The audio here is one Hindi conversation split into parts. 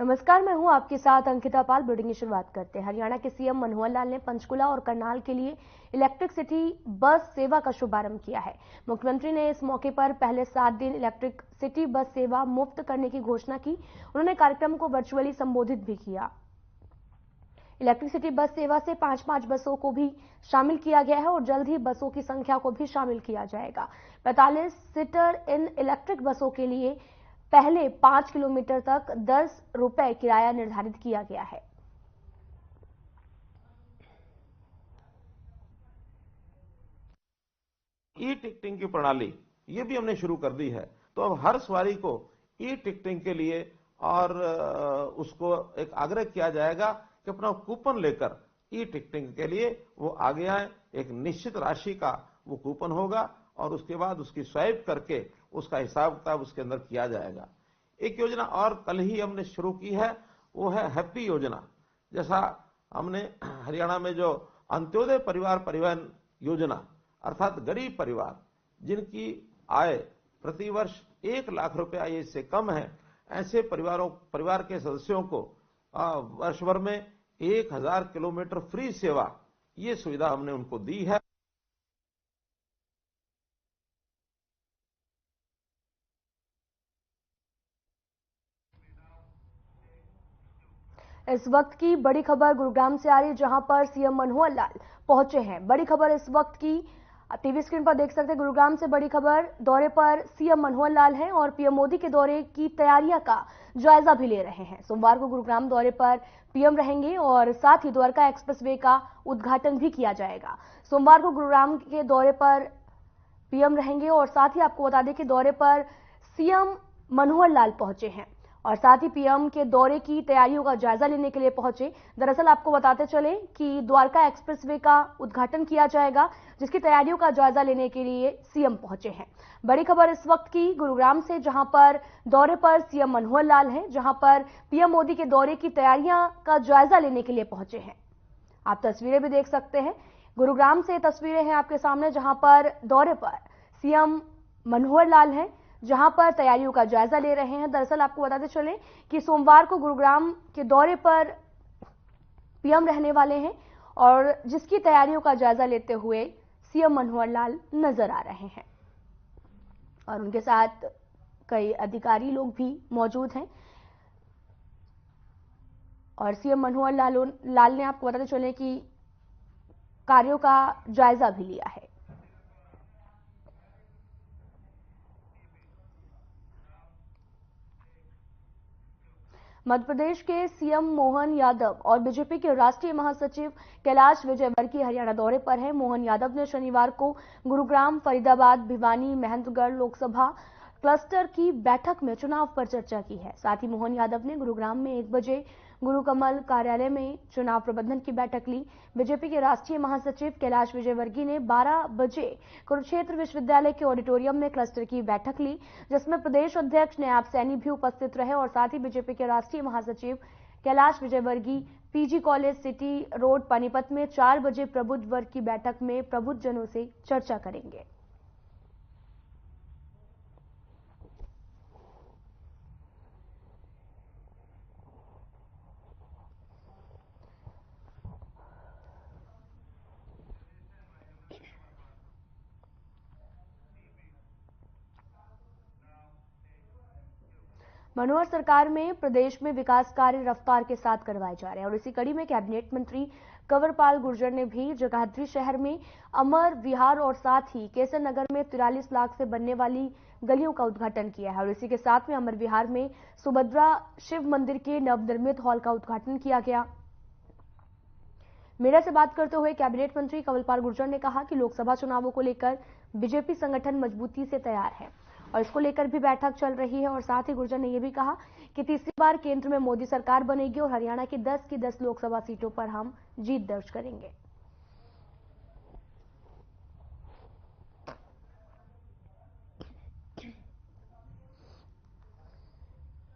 नमस्कार, मैं हूं आपके साथ अंकिता पाल। ब्रेकिंग की शुरुआत करते हैं। हरियाणा के सीएम मनोहर लाल ने पंचकुला और करनाल के लिए इलेक्ट्रिक सिटी बस सेवा का शुभारंभ किया है। मुख्यमंत्री ने इस मौके पर पहले 7 दिन इलेक्ट्रिक सिटी बस सेवा मुफ्त करने की घोषणा की। उन्होंने कार्यक्रम को वर्चुअली संबोधित भी किया। इलेक्ट्रिक सिटी बस सेवा से 5-5 बसों को भी शामिल किया गया है और जल्द ही बसों की संख्या को भी शामिल किया जाएगा। 45 सीटर इन इलेक्ट्रिक बसों के लिए पहले 5 किलोमीटर तक 10 रुपए किराया निर्धारित किया गया है। ई टिकटिंग की प्रणाली ये भी हमने शुरू कर दी है, तो अब हर सवारी को ई टिकटिंग के लिए और उसको एक आग्रह किया जाएगा कि अपना कूपन लेकर ई टिकटिंग के लिए वो आगे आए। एक निश्चित राशि का वो कूपन होगा और उसके बाद उसकी स्वाइप करके उसका हिसाब किताब उसके अंदर किया जाएगा। एक योजना और कल ही हमने शुरू की है, वो है हैप्पी योजना। जैसा हमने हरियाणा में जो अंत्योदय परिवार परिवहन योजना अर्थात गरीब परिवार जिनकी आय प्रतिवर्ष 1 लाख रुपया या इससे कम है, ऐसे परिवार के सदस्यों को वर्ष भर में 1000 किलोमीटर फ्री सेवा, ये सुविधा हमने उनको दी है। इस वक्त की बड़ी खबर गुरुग्राम से आ रही है, जहां पर सीएम मनोहर लाल पहुंचे हैं। बड़ी खबर इस वक्त की टीवी स्क्रीन पर देख सकते हैं। गुरुग्राम से बड़ी खबर, दौरे पर सीएम मनोहर लाल हैं और पीएम मोदी के दौरे की तैयारियां का जायजा भी ले रहे हैं। सोमवार को गुरुग्राम दौरे पर पीएम रहेंगे और साथ ही द्वारका एक्सप्रेसवे का उद्घाटन भी किया जाएगा। सोमवार को गुरुग्राम के दौरे पर पीएम रहेंगे और साथ ही आपको बता दें कि दौरे पर सीएम मनोहर लाल पहुंचे हैं और साथ ही पीएम के दौरे की तैयारियों का जायजा लेने के लिए पहुंचे। दरअसल आपको बताते चले कि द्वारका एक्सप्रेसवे का उद्घाटन किया जाएगा, जिसकी तैयारियों का जायजा लेने के लिए सीएम पहुंचे हैं। बड़ी खबर इस वक्त की गुरुग्राम से, जहां पर दौरे पर सीएम मनोहर लाल हैं, जहां पर पीएम मोदी के दौरे की तैयारियां का जायजा लेने के लिए पहुंचे हैं। आप तस्वीरें भी देख सकते हैं। गुरुग्राम से तस्वीरें हैं आपके सामने, जहां पर दौरे पर सीएम मनोहर लाल हैं, जहां पर तैयारियों का जायजा ले रहे हैं। दरअसल आपको बताते चलें कि सोमवार को गुरुग्राम के दौरे पर पीएम रहने वाले हैं और जिसकी तैयारियों का जायजा लेते हुए सीएम मनोहर लाल नजर आ रहे हैं और उनके साथ कई अधिकारी लोग भी मौजूद हैं। और सीएम मनोहर लाल ने आपको बताते चले कि कार्यों का जायजा भी लिया है। मध्य प्रदेश के सीएम मोहन यादव और बीजेपी के राष्ट्रीय महासचिव कैलाश विजयवर्गीय हरियाणा दौरे पर हैं। मोहन यादव ने शनिवार को गुरुग्राम, फरीदाबाद, भिवानी, महेंद्रगढ़ लोकसभा क्लस्टर की बैठक में चुनाव पर चर्चा की है। साथ ही मोहन यादव ने गुरुग्राम में 1 बजे गुरु कमल कार्यालय में चुनाव प्रबंधन की बैठक ली। बीजेपी के राष्ट्रीय महासचिव कैलाश विजयवर्गीय ने 12 बजे कुरुक्षेत्र विश्वविद्यालय के ऑडिटोरियम में क्लस्टर की बैठक ली, जिसमें प्रदेश अध्यक्ष नायब सैनी भी उपस्थित रहे और साथ ही बीजेपी के राष्ट्रीय महासचिव Kailash Vijayvargiya PG college city road Panipat में 4 बजे प्रबुद्ध वर्ग की बैठक में प्रबुद्धजनों से चर्चा करेंगे। मनोहर सरकार में प्रदेश में विकास कार्य रफ्तार के साथ करवाए जा रहे हैं और इसी कड़ी में कैबिनेट मंत्री कंवरपाल गुर्जर ने भी जगाधरी शहर में अमर विहार और साथ ही केसर नगर में 43 लाख से बनने वाली गलियों का उद्घाटन किया है और इसी के साथ में अमर विहार में सुभद्रा शिव मंदिर के नवनिर्मित हॉल का उद्घाटन किया गया। मीडिया से बात करते हुए कैबिनेट मंत्री कंवरपाल गुर्जर ने कहा कि लोकसभा चुनावों को लेकर बीजेपी संगठन मजबूती से तैयार है और इसको लेकर भी बैठक चल रही है और साथ ही गुर्जर ने यह भी कहा कि तीसरी बार केंद्र में मोदी सरकार बनेगी और हरियाणा की 10 लोकसभा सीटों पर हम जीत दर्ज करेंगे।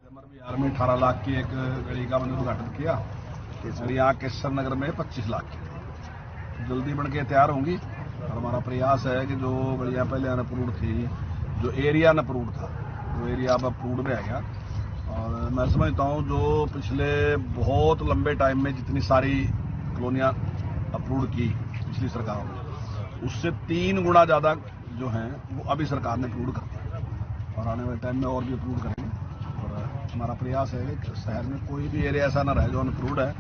बिहार में 18 लाख की एक गली का मैंने उद्घाटन किया और यहाँ केसर नगर में 25 लाख की जल्दी बन के तैयार होंगी। और हमारा प्रयास है कि जो गलियां पहले अनअप्रूव्ड थी, जो एरिया अनअप्रूव्ड था, वो एरिया अब अप्रूव्ड में आएगा और मैं समझता हूं जो पिछले बहुत लंबे टाइम में जितनी सारी कॉलोनियां अप्रूव की पिछली सरकारों ने, उससे 3 गुना ज्यादा जो हैं वो अभी सरकार ने अप्रूव कर दिया और आने वाले टाइम में और भी अप्रूव करेंगे। और हमारा प्रयास है कि शहर में कोई भी एरिया ऐसा ना रहे जो अनअप्रूव्ड है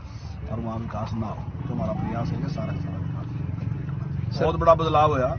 और वहां विकास ना हो। तो हमारा प्रयास है कि सारा विकास कंप्लीट होना चाहिए। बहुत बड़ा बदलाव हुआ।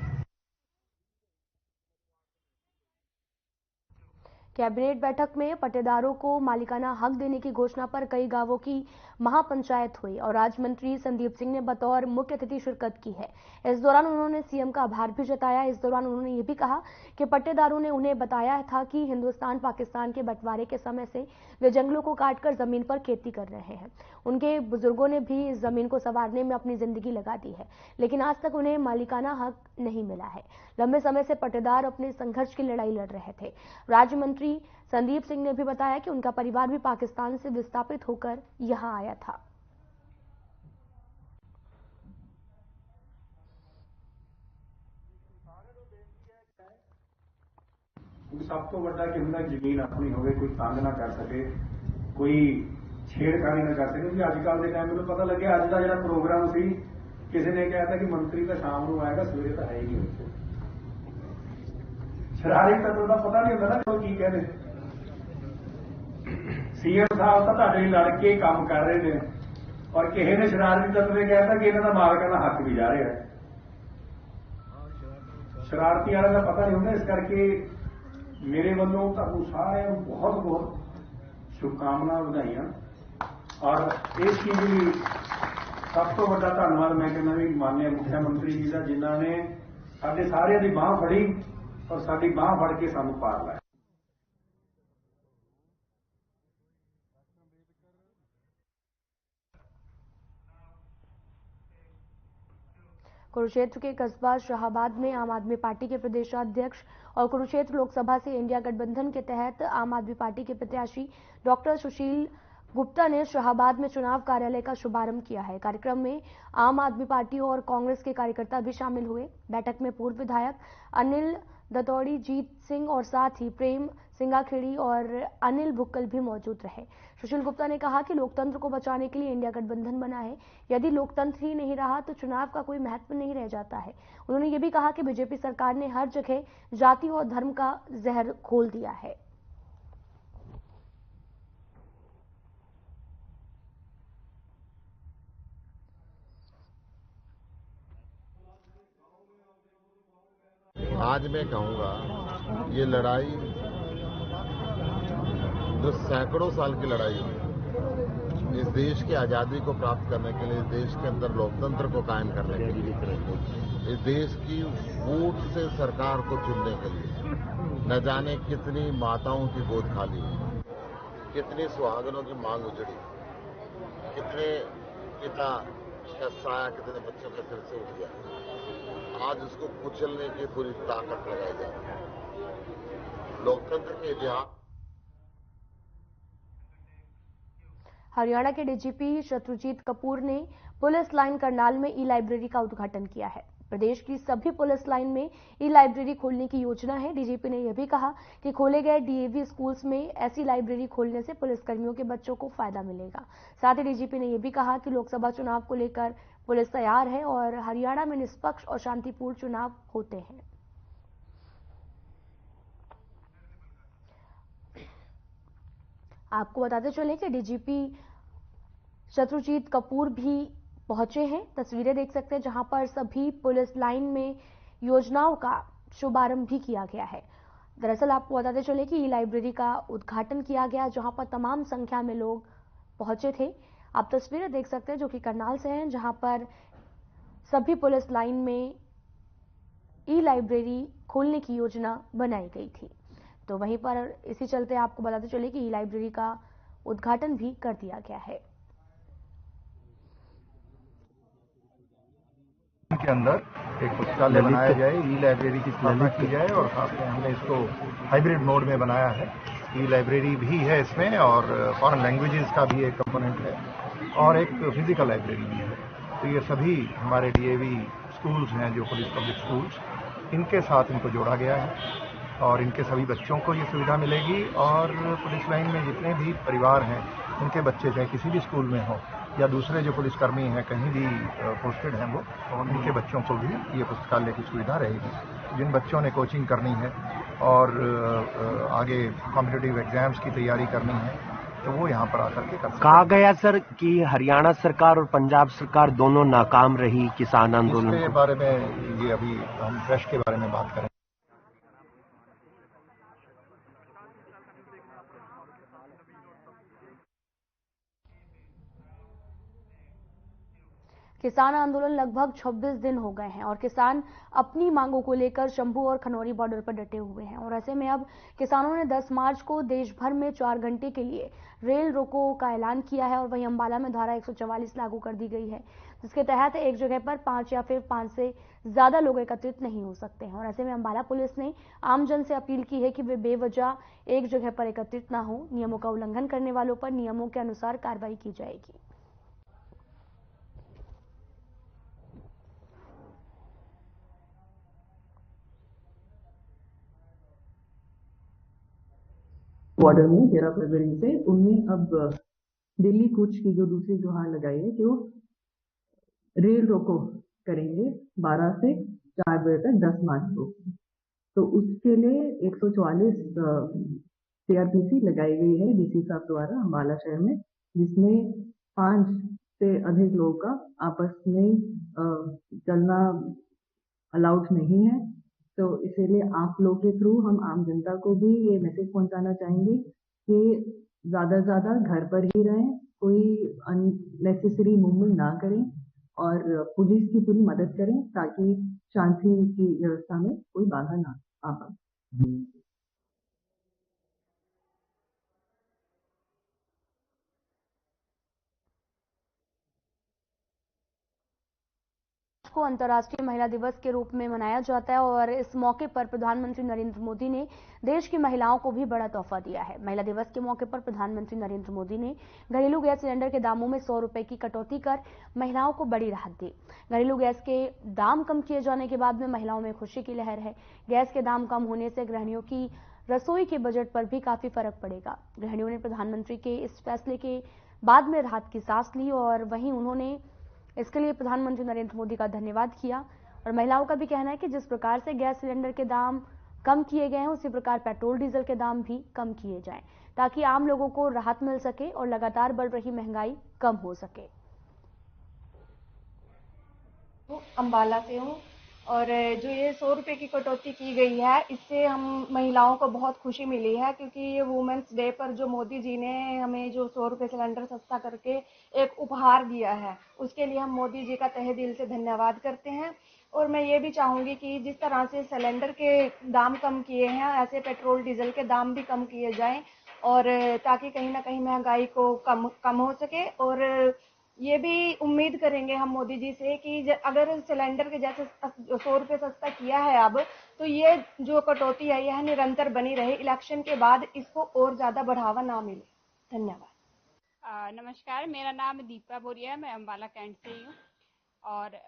कैबिनेट बैठक में पट्टेदारों को मालिकाना हक देने की घोषणा पर कई गांवों की महापंचायत हुई और राज्य मंत्री संदीप सिंह ने बतौर मुख्य अतिथि शिरकत की है। इस दौरान उन्होंने सीएम का आभार भी जताया। इस दौरान उन्होंने ये भी कहा कि पट्टेदारों ने उन्हें बताया था कि हिंदुस्तान पाकिस्तान के बंटवारे के समय से वे जंगलों को काटकर जमीन पर खेती कर रहे हैं। उनके बुजुर्गों ने भी इस जमीन को संवारने में अपनी जिंदगी लगा दी है, लेकिन आज तक उन्हें मालिकाना हक नहीं मिला है। लंबे समय से पट्टेदार अपने संघर्ष की लड़ाई लड़ रहे थे। राज्य मंत्री संदीप सिंह ने भी बताया कि उनका परिवार भी पाकिस्तान से विस्थापित होकर यहां आया था। सब तो बड़ा कि उन्हें जमीन अपनी होवे, कोई तंग ना कर सके, कोई छेड़खानी ना कर सके। क्योंकि अजकल के टाइम में पता लगे अज का जो प्रोग्राम सी, किसी ने कहा था कि मंत्री तो शाम को आएगा, सवेरे तो है ही नहीं उत्थे। शरारती तत्व का पता नहीं होता ना कोई की कहते। सीएम साहब तो तुहाडे लड़ के काम कर रहे हैं और किसी ने शरारती तत्व ने कहता कि इन्हों का मालिकाना हक भी जा रहा है। शरारती वाले का पता नहीं होता। इस करके मेरे वालों तुहानू सारे बहुत बहुत शुभकामना बधाइयां और इस चीज भी सब तो बड़ा धन्यवाद मैं कहना भी माननीय मुख्यमंत्री जी का, जिन्होंने साडे सारे की बांह फड़ी और साडी बांह फड़ के सानू पार लाया। कुरुक्षेत्र के कस्बा शाहाबाद में आम आदमी पार्टी के प्रदेशाध्यक्ष और कुरुक्षेत्र लोकसभा से इंडिया गठबंधन के तहत आम आदमी पार्टी के प्रत्याशी डॉक्टर सुशील गुप्ता ने शाहाबाद में चुनाव कार्यालय का शुभारंभ किया है। कार्यक्रम में आम आदमी पार्टी और कांग्रेस के कार्यकर्ता भी शामिल हुए। बैठक में पूर्व विधायक अनिल दतौड़ी, जीत सिंह और साथ ही प्रेम सिंगाखेड़ी और अनिल भुक्कल भी मौजूद रहे। सुशील गुप्ता ने कहा कि लोकतंत्र को बचाने के लिए इंडिया गठबंधन बना है। यदि लोकतंत्र ही नहीं रहा तो चुनाव का कोई महत्व नहीं रह जाता है। उन्होंने ये भी कहा कि बीजेपी सरकार ने हर जगह जाति और धर्म का जहर घोल दिया है। आज मैं कहूंगा ये लड़ाई जो सैकड़ों साल की लड़ाई है, इस देश की आजादी को प्राप्त करने के लिए, इस देश के अंदर लोकतंत्र को कायम करने के लिए, इस देश की वोट से सरकार को चुनने के लिए न जाने कितनी माताओं की गोद खाली, कितनी सुहागनों की मांग उजड़ी, कितने पिता का साया कितने बच्चों के सिर से उठ गया। आज उसको कुचलने की पूरी ताकत लगाई जा रही है। लोकतंत्र के इतिहास। हरियाणा के डीजीपी शत्रुजीत कपूर ने पुलिस लाइन करनाल में ई लाइब्रेरी का उद्घाटन किया है। प्रदेश की सभी पुलिस लाइन में ई लाइब्रेरी खोलने की योजना है। डीजीपी ने यह भी कहा कि खोले गए डीएवी स्कूल्स में ऐसी लाइब्रेरी खोलने से पुलिसकर्मियों के बच्चों को फायदा मिलेगा। साथ ही डीजीपी ने यह भी कहा कि लोकसभा चुनाव को लेकर पुलिस तैयार है और हरियाणा में निष्पक्ष और शांतिपूर्ण चुनाव होते हैं। आपको बताते चले कि डीजीपी शत्रुजीत कपूर भी पहुंचे हैं। तस्वीरें देख सकते हैं जहां पर सभी पुलिस लाइन में योजनाओं का शुभारंभ भी किया गया है। दरअसल आपको बताते चले कि ई लाइब्रेरी का उद्घाटन किया गया जहां पर तमाम संख्या में लोग पहुंचे थे। आप तस्वीरें देख सकते हैं जो कि करनाल से हैं, जहां पर सभी पुलिस लाइन में ई लाइब्रेरी खोलने की योजना बनाई गई थी। तो वहीं पर इसी चलते आपको बताते चले कि ई लाइब्रेरी का उद्घाटन भी कर दिया गया है। के अंदर एक पुस्तकालय बनाया जाए, ई लाइब्रेरी की स्थापना की जाए और साथ में हमने इसको हाइब्रिड मोड में बनाया है। ई लाइब्रेरी भी है इसमें और फॉरेन लैंग्वेजेस का भी एक कंपोनेंट है और एक फिजिकल लाइब्रेरी भी है। तो ये सभी हमारे डीएवी स्कूल्स हैं जो पुलिस पब्लिक स्कूल्स, इनके साथ इनको जोड़ा गया है और इनके सभी बच्चों को ये सुविधा मिलेगी। और पुलिस लाइन में जितने भी परिवार हैं उनके बच्चे चाहे किसी भी स्कूल में हो या दूसरे जो पुलिसकर्मी हैं कहीं भी पोस्टेड हैं वो, उनके बच्चों को भी ये पुस्तकालय की सुविधा रहेगी। जिन बच्चों ने कोचिंग करनी है और आगे कॉम्पिटिटिव एग्जाम्स की तैयारी करनी है तो वो यहाँ पर आकर के कर सकते हैं। कहा गया सर कि हरियाणा सरकार और पंजाब सरकार दोनों नाकाम रही किसान आंदोलन के बारे में, ये अभी हम फ्रेश के बारे में बात करें। किसान आंदोलन लगभग 26 दिन हो गए हैं और किसान अपनी मांगों को लेकर शंभू और खनौरी बॉर्डर पर डटे हुए हैं। और ऐसे में अब किसानों ने 10 मार्च को देश भर में 4 घंटे के लिए रेल रोको का ऐलान किया है। और वहीं अंबाला में धारा 144 लागू कर दी गई है, जिसके तहत एक जगह पर 5 या फिर 5 से ज्यादा लोग एकत्रित नहीं हो सकते हैं। और ऐसे में अंबाला पुलिस ने आमजन से अपील की है कि वे बेवजह एक जगह पर एकत्रित न हो। नियमों का उल्लंघन करने वालों पर नियमों के अनुसार कार्रवाई की जाएगी। बॉर्डर में 13 फरवरी से उनने अब दिल्ली कूच की जो दूसरी गुहार लगाई है कि वो रेल रोको करेंगे 12 से 4 बजे तक 10 मार्च को। तो उसके लिए 144 सीआरपीसी लगाई गई है डीसी साहब द्वारा अंबाला शहर में, जिसमें 5 से अधिक लोगों का आपस में चलना अलाउड नहीं है। तो इसीलिए आप लोग के थ्रू हम आम जनता को भी ये मैसेज पहुंचाना चाहेंगे कि ज्यादा से ज्यादा घर पर ही रहें, कोई अननेसेसरी मूवमेंट ना करें और पुलिस की पूरी मदद करें ताकि शांति की व्यवस्था में कोई बाधा ना आ पाए। को अंतर्राष्ट्रीय महिला दिवस के रूप में मनाया जाता है और इस मौके पर प्रधानमंत्री नरेंद्र मोदी ने देश की महिलाओं को भी बड़ा तोहफा दिया है। महिला दिवस के मौके पर प्रधानमंत्री नरेंद्र मोदी ने घरेलू गैस सिलेंडर के दामों में 100 रुपए की कटौती कर महिलाओं को बड़ी राहत दी। घरेलू गैस के दाम कम किए जाने के बाद में महिलाओं में खुशी की लहर है। गैस के दाम कम होने से गृहिणियों की रसोई के बजट पर भी काफी फर्क पड़ेगा। गृहिणियों ने प्रधानमंत्री के इस फैसले के बाद में राहत की सांस ली और वहीं उन्होंने इसके लिए प्रधानमंत्री नरेंद्र मोदी का धन्यवाद किया। और महिलाओं का भी कहना है कि जिस प्रकार से गैस सिलेंडर के दाम कम किए गए हैं उसी प्रकार पेट्रोल डीजल के दाम भी कम किए जाएं ताकि आम लोगों को राहत मिल सके और लगातार बढ़ रही महंगाई कम हो सके। अंबाला से हूँ और जो ये 100 रुपए की कटौती की गई है इससे हम महिलाओं को बहुत खुशी मिली है, क्योंकि ये वुमेन्स डे पर जो मोदी जी ने हमें जो 100 रुपए सिलेंडर सस्ता करके एक उपहार दिया है उसके लिए हम मोदी जी का तहे दिल से धन्यवाद करते हैं। और मैं ये भी चाहूंगी कि जिस तरह से सिलेंडर के दाम कम किए हैं ऐसे पेट्रोल डीजल के दाम भी कम किए जाएं और ताकि कहीं ना कहीं महंगाई को कम हो सके। और ये भी उम्मीद करेंगे हम मोदी जी से कि अगर सिलेंडर के जैसे 100 रुपए सस्ता किया है अब, तो ये जो कटौती है यह निरंतर बनी रहे, इलेक्शन के बाद इसको और ज्यादा बढ़ावा ना मिले। धन्यवाद। नमस्कार, मेरा नाम दीपा बोरिया है, मैं अंबाला कैंट से ही हूँ। और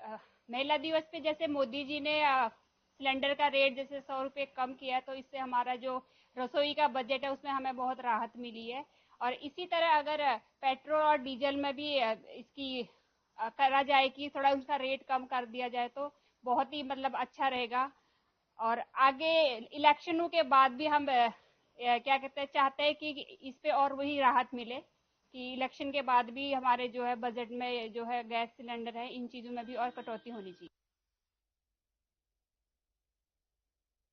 महिला दिवस पे जैसे मोदी जी ने सिलेंडर का रेट जैसे 100 रुपए कम किया तो इससे हमारा जो रसोई का बजट है उसमें हमें बहुत राहत मिली है। और इसी तरह अगर पेट्रोल और डीजल में भी इसकी करा जाए कि थोड़ा उसका रेट कम कर दिया जाए तो बहुत ही मतलब अच्छा रहेगा। और आगे इलेक्शनों के बाद भी हम क्या कहते हैं चाहते हैं कि इस पे और वही राहत मिले कि इलेक्शन के बाद भी हमारे जो है बजट में जो है गैस सिलेंडर है इन चीजों में भी और कटौती होनी चाहिए।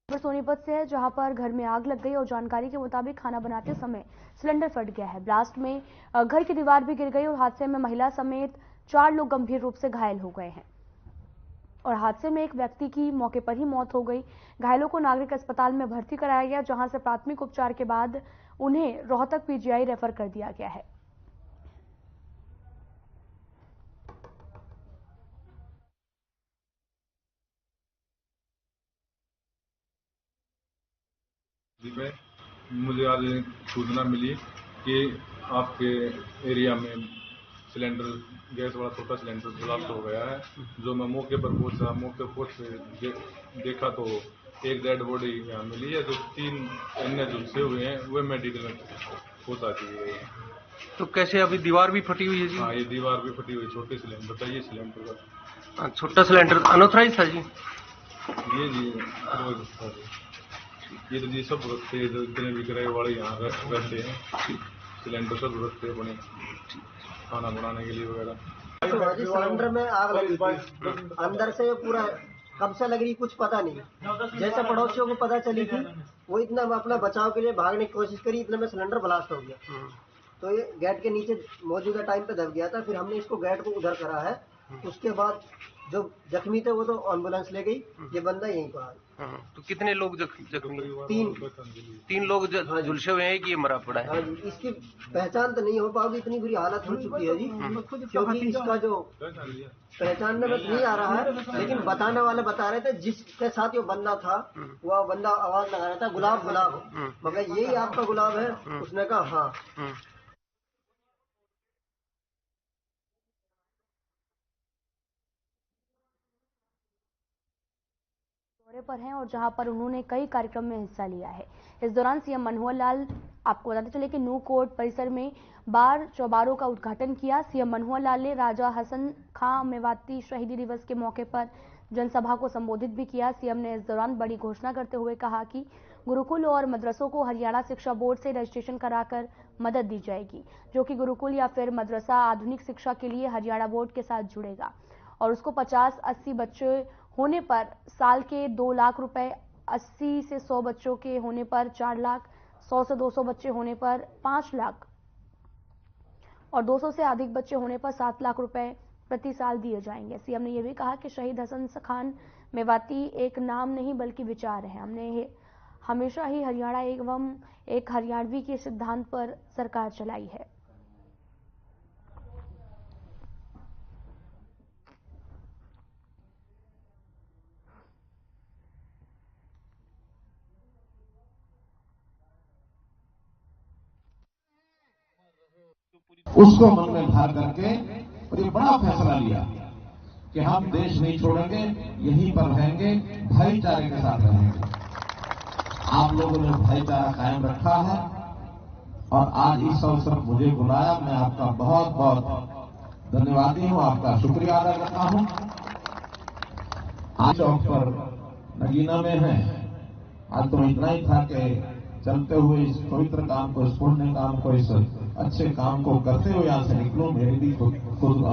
सोनीपत से है जहां पर घर में आग लग गई और जानकारी के मुताबिक खाना बनाते समय सिलेंडर फट गया है। ब्लास्ट में घर की दीवार भी गिर गई और हादसे में महिला समेत 4 लोग गंभीर रूप से घायल हो गए हैं और हादसे में एक व्यक्ति की मौके पर ही मौत हो गई। घायलों को नागरिक अस्पताल में भर्ती कराया गया जहां से प्राथमिक उपचार के बाद उन्हें रोहतक पीजीआई रेफर कर दिया गया है। में मुझे आज सूचना मिली कि आपके एरिया में सिलेंडर गैस वाला छोटा सिलेंडर ब्लास्ट हो गया है। जो मैं मौके पर पहुंचा, मौके पर पहुंच देखा तो एक डेड बॉडी यहाँ मिली है, जो 3 अन्य झुलसे हुए हैं वे मेडिकल में पहुंचा दी गई है। तो कैसे अभी दीवार भी फटी हुई है जी? हाँ, ये दीवार भी फटी हुई, छोटे सिलेंडर था ये सिलेंडर का। छोटा सिलेंडर अनऑथराइज था जी? ये जी ये तो जी सब रखते हैं, जितने भी किराए वाले यहाँ रहते हैं, सिलेंडर सब रखते हैं बने खाना बनाने के लिए वगैरह। सिलेंडर में आग लगी थी, अंदर से पूरा कब से लग रही कुछ पता नहीं। जैसे पड़ोसियों को पता चली थी वो इतना अपना बचाव के लिए भागने की कोशिश करी, इतने में सिलेंडर ब्लास्ट हो गया। तो ये गेट के नीचे मौजूदा टाइम पे दब गया था। फिर हमने इसको गेट को उधर करा है। उसके बाद जो जख्मी थे वो तो एम्बुलेंस ले गई, ये बंदा यहीं पर। तो कितने लोग जख्मी? 3 लोग झुलसे हुए हैं कि ये मरा पड़ा है? हाँ जी, इसकी पहचान तो नहीं हो पाएगी, इतनी बुरी हालत हो चुकी है जी, क्योंकि इसका जो पहचानने में नहीं आ रहा है। लेकिन बताने वाले बता रहे थे जिसके साथ ये बंदा था वह बंदा आवाज लगा रहा था गुलाब गुलाब, मगर यही आपका गुलाब है? उसने कहा हाँ। दौरे पर हैं और जहां पर उन्होंने कई कार्यक्रम में हिस्सा लिया है। इस दौरान सीएम मनोहर लाल, आपको बताते चले कि न्यू कोर्ट परिसर में बार चौबारों का उद्घाटन किया। सीएम मनोहर लाल ने राजा हसन खां मेवाती शहीदी दिवस के मौके पर जनसभा को संबोधित भी किया। सीएम ने इस दौरान बड़ी घोषणा करते हुए कहा कि गुरुकुल और मदरसों को हरियाणा शिक्षा बोर्ड से रजिस्ट्रेशन कराकर मदद दी जाएगी, जो कि गुरुकुल या फिर मदरसा आधुनिक शिक्षा के लिए हरियाणा बोर्ड के साथ जुड़ेगा और उसको 50-80 बच्चे होने पर साल के 2 लाख रुपए, 80 से 100 बच्चों के होने पर 4 लाख, 100 से 200 बच्चे होने पर 5 लाख और 200 से अधिक बच्चे होने पर 7 लाख रुपए प्रति साल दिए जाएंगे। सीएम ने यह भी कहा कि शहीद हसन खान मेवाती एक नाम नहीं बल्कि विचार है। हमने हमेशा ही हरियाणा एवं एक हरियाणवी के सिद्धांत पर सरकार चलाई है। उसको मन में धार करके और ये बड़ा फैसला लिया कि हम देश नहीं छोड़ेंगे, यहीं पर रहेंगे, भाईचारे के साथ रहेंगे। आप लोगों ने भाईचारा कायम रखा है और आज इस अवसर पर मुझे बुलाया, मैं आपका बहुत बहुत धन्यवादी हूं, आपका शुक्रिया अदा करता हूं। आज चौक पर नगीना में है, आज तो इतना ही था कि चलते हुए इस पवित्र काम को, इस पुण्य काम को, इस अच्छे काम को करते हुए यहां से निकलूं, मेरी भी खुद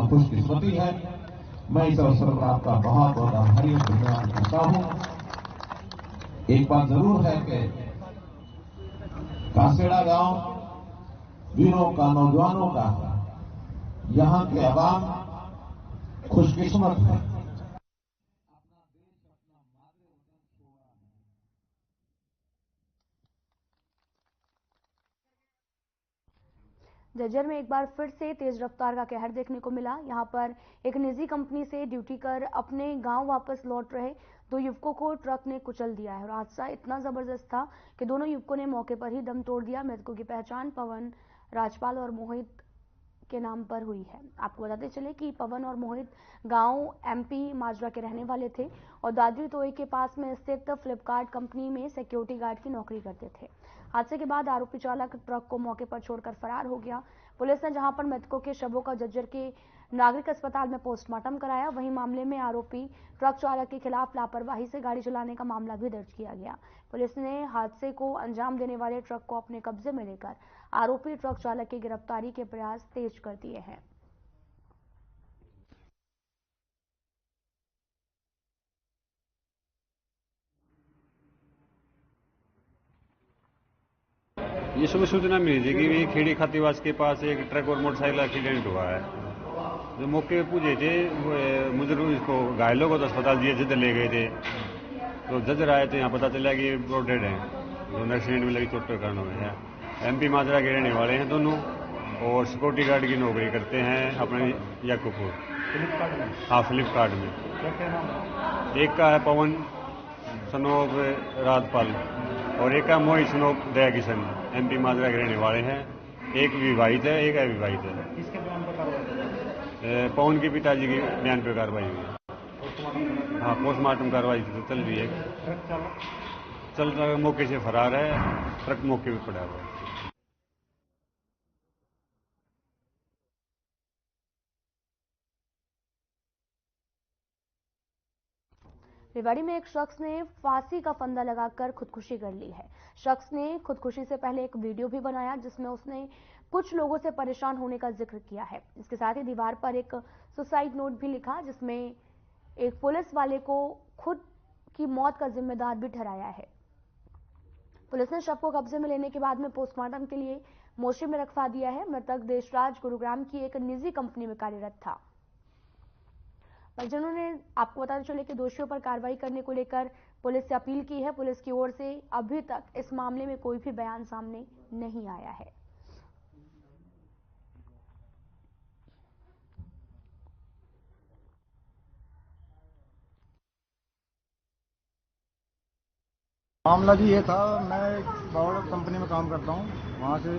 खुशकिस्मती है। मैं इस अवसर पर आपका बहुत बहुत आभारी और धन्यवाद करता हूं। एक बात जरूर है कि कासेड़ा गांव वीरों का, नौजवानों का, यहां के अवाम खुशकिस्मत है। झज्जर में एक बार फिर से तेज रफ्तार का कहर देखने को मिला। यहां पर एक निजी कंपनी से ड्यूटी कर अपने गांव वापस लौट रहे 2 युवकों को ट्रक ने कुचल दिया है और हादसा इतना जबरदस्त था कि दोनों युवकों ने मौके पर ही दम तोड़ दिया। मृतकों की पहचान पवन, राजपाल और मोहित के नाम पर हुई है। आपको बताते चले कि पवन और मोहित गांव एमपी माजरा के रहने वाले थे और दादरी तोई के पास में स्थित फ्लिपकार्ट कंपनी में सिक्योरिटी गार्ड की नौकरी करते थे। हादसे के बाद आरोपी चालक ट्रक को मौके पर छोड़कर फरार हो गया। पुलिस ने जहां पर मृतकों के शवों का झज्जर के नागरिक अस्पताल में पोस्टमार्टम कराया, वहीं मामले में आरोपी ट्रक चालक के खिलाफ लापरवाही से गाड़ी चलाने का मामला भी दर्ज किया गया। पुलिस ने हादसे को अंजाम देने वाले ट्रक को अपने कब्जे में लेकर आरोपी ट्रक चालक की गिरफ्तारी के प्रयास तेज कर दिए हैं। ये सुबह सूचना मिली थी कि खेड़ी खातीवास के पास एक ट्रक और मोटरसाइकिल एक्सीडेंट हुआ है। जो मौके पे पूछे थे मुझे इसको घायलों को तो अस्पताल दिए जिधर ले गए थे, तो जजर आए थे, यहाँ पता चला कि वो डेड हैं, दोनों एक्सीडेंट में लगी चोट के कारण हुए हैं। एमपी माजरा के रहने वाले हैं दोनों और सिक्योरिटी गार्ड की नौकरी करते हैं अपने याकूबपुर। हाँ, फ्लिपकार्ट में। एक का है पवन सनोब राजपाल और एक का मोहित सनोब दया किशन, एमपी माजरा के रहने वाले हैं। एक विवाहित है, एक अविवाहित है। पवन के पिताजी के बयान पर कार्रवाई हुई है। हाँ, पोस्टमार्टम कार्रवाई तो चल रही है। चल रहा है, मौके से फरार है, ट्रक मौके पे पड़ा हुआ है। रेवाड़ी में एक शख्स ने फांसी का फंदा लगाकर खुदकुशी कर ली है। शख्स ने खुदकुशी से पहले एक वीडियो भी बनाया जिसमें उसने कुछ लोगों से परेशान होने का जिक्र किया है। इसके साथ ही दीवार पर एक सुसाइड नोट भी लिखा जिसमें एक पुलिस वाले को खुद की मौत का जिम्मेदार भी ठहराया है। पुलिस ने शव को कब्जे में लेने के बाद में पोस्टमार्टम के लिए मोर्चे में रखवा दिया है। मृतक देशराज गुरुग्राम की एक निजी कंपनी में कार्यरत था। परिजनों ने आपको बताते चले कि दोषियों पर कार्रवाई करने को लेकर पुलिस से अपील की है। पुलिस की ओर से अभी तक इस मामले में कोई भी बयान सामने नहीं आया है। मामला जी ये था, मैं एक पावर कंपनी में काम करता हूँ। वहाँ से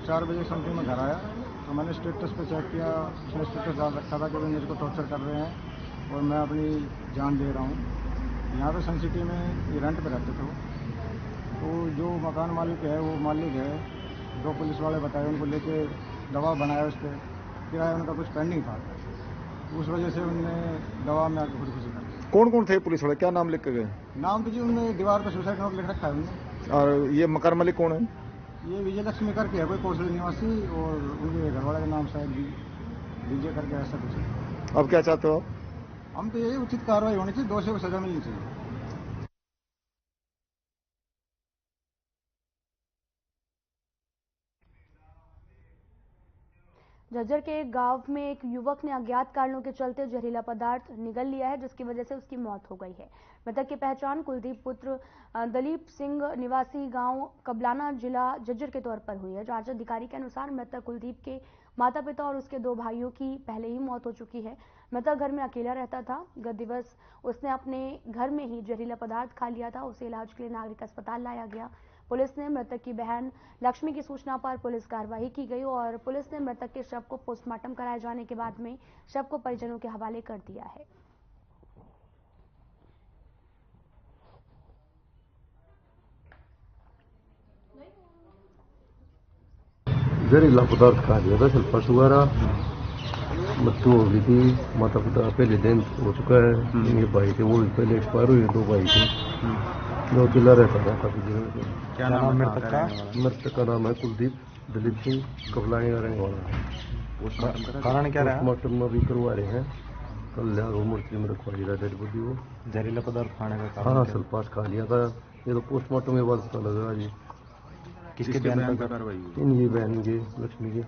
4 बजे समथिंग में घर आया तो मैंने स्टेटस पे चेक किया। उसने स्टेटस डाल रखा था कि भाई मेरे को टॉर्चर कर रहे हैं और मैं अपनी जान दे रहा हूँ। यहाँ पे सन सिटी में ये रेंट पे रहते थे। तो जो मकान मालिक है वो मालिक है, 2 पुलिस वाले बताए, उनको लेके दबाव बनाया। उस पर किराया उनका कुछ पेंडिंग था, उस वजह से उनने दबाव में आकर खुदकुशी कर दी। कौन कौन थे पुलिस वाले, क्या नाम लिख के गए? नाम तो जी उन्होंने दीवार पर सुसाइड नोट लिख रखा है उन्होंने। और ये मकान मालिक कौन है? ये विजय लक्ष्मी करके है, कोई कौशल निवासी, और उनके घर वाले का नाम शायद विजय करके, ऐसा कुछ। अब क्या चाहते हो आप? हम तो यही उचित कार्रवाई होनी चाहिए, दोषियों को सजा मिलनी चाहिए। झज्जर के एक गांव में एक युवक ने अज्ञात कारणों के चलते जहरीला पदार्थ निगल लिया है जिसकी वजह से उसकी मौत हो गई है। मृतक की पहचान कुलदीप पुत्र दलीप सिंह निवासी गांव कबलाना जिला झज्जर के तौर पर हुई है। जांच अधिकारी के अनुसार मृतक कुलदीप के माता पिता और उसके 2 भाइयों की पहले ही मौत हो चुकी है। मृतक घर में अकेला रहता था। गत दिवस उसने अपने घर में ही जहरीला पदार्थ खा लिया था। उसे इलाज के लिए नागरिक अस्पताल लाया गया। पुलिस ने मृतक की बहन लक्ष्मी की सूचना पर पुलिस कार्रवाई की गई और पुलिस ने मृतक के शव को पोस्टमार्टम कराए जाने के बाद में शव को परिजनों के हवाले कर दिया है। जहरीला पदार्थ खा लिया था, सल्फर वगैरह, मृत्यु हो गई थी। माता पिता पहले दिन हो चुका है। ये भाई थे वो भी पहले एक्सपायर हुए, 2 भाई थे जो अकेला रहता था काफी दिनों से। क्या नाम है मृतक का? मृतक का नाम है कुलदीप दलीप सिंह, कबलानी रहने वाला। कारण क्या रहा? पोस्टमार्टम में भी करवा रहे हैं, कल वो मूर्ति में रखवाई रहा डेड बॉडी। वो जहरीला पदार्थ खाने का कारण? हाँ, सल्फास खा लिया था। ये तो पोस्टमार्टम के बाद पता लगा जी। किसके बयान पर कार्रवाई हुई? इनकी बहन के, लक्ष्मी के।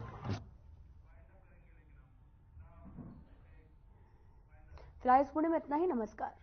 फिलहाल इस पूरे में इतना ही। नमस्कार।